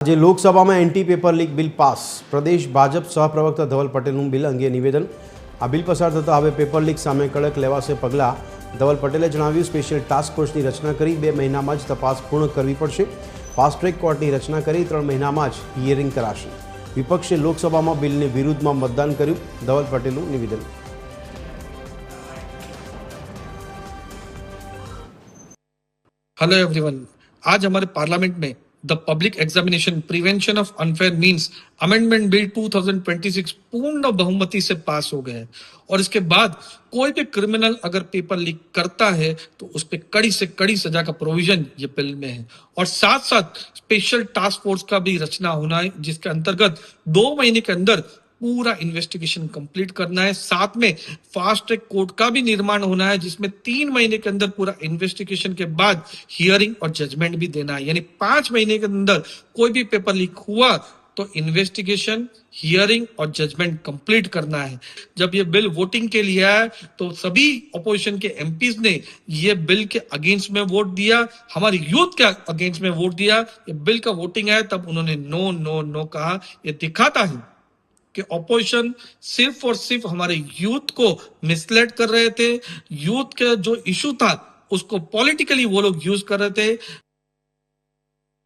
આજે લોકસભામાં anti paper leak bill pass. પ્રદેશ ભાજપ સહપ્રવક્તા ધવલ પટેલનું બિલ અંગે નિવેદન. આ બિલ પસાર થતાં હવે પેપર લીક સામે કડક લેવાશે પગલાં. ધવલ પટેલે જણાવ્યું, સ્પેશિયલ ટાસ્ક ફોર્સની રચના કરી 2 મહિનામાં જ તપાસ પૂર્ણ કરવી પડશે. ફાસ્ટ ટ્રેક કોર્ટની રચના કરી 3 મહિનામાં જ હિયરિંગ કરાશે. વિપક્ષે લોકસભામાં બિલની વિરુદ્ધમાં મતદાન કર્યું. ધવલ પટેલનું નિવેદન. हेलो एवरीवन, आज हमारे पार्लियामेंट में the public examination prevention of unfair means amendment bill 2026 पूर्ण बहुमति से पास हो गए हैं और इसके बाद कोई भी क्रिमिनल अगर पेपर लीक करता है तो उस पर कड़ी से कड़ी सजा का प्रोविजन ये बिल में है और साथ साथ स्पेशल टास्क फोर्स का भी रचना होना है जिसके अंतर्गत 2 महीने के अंदर पूरा इन्वेस्टिगेशन कंप्लीट करना है। साथ में फास्ट ट्रैक कोर्ट का भी निर्माण होना है जिसमें 3 महीने के अंदर पूरा इन्वेस्टिगेशन के बाद हियरिंग और जजमेंट भी देना है। यानी 5 महीने के अंदर कोई भी पेपर लीक हुआ तो इन्वेस्टिगेशन, हियरिंग और जजमेंट कंप्लीट करना है। जब ये बिल वोटिंग के लिए आया तो सभी अपोजिशन के एमपीज ने ये बिल के अगेंस्ट में वोट दिया, हमारी यूथ के अगेंस्ट में वोट दिया। ये बिल का वोटिंग आया तब उन्होंने नो नो नो कहा। ये दिखाता है कि ऑपोजिशन सिर्फ और सिर्फ हमारे यूथ को मिसलेड कर रहे थे। यूथ का जो इशू था उसको पॉलिटिकली वो लोग यूज कर रहे थे।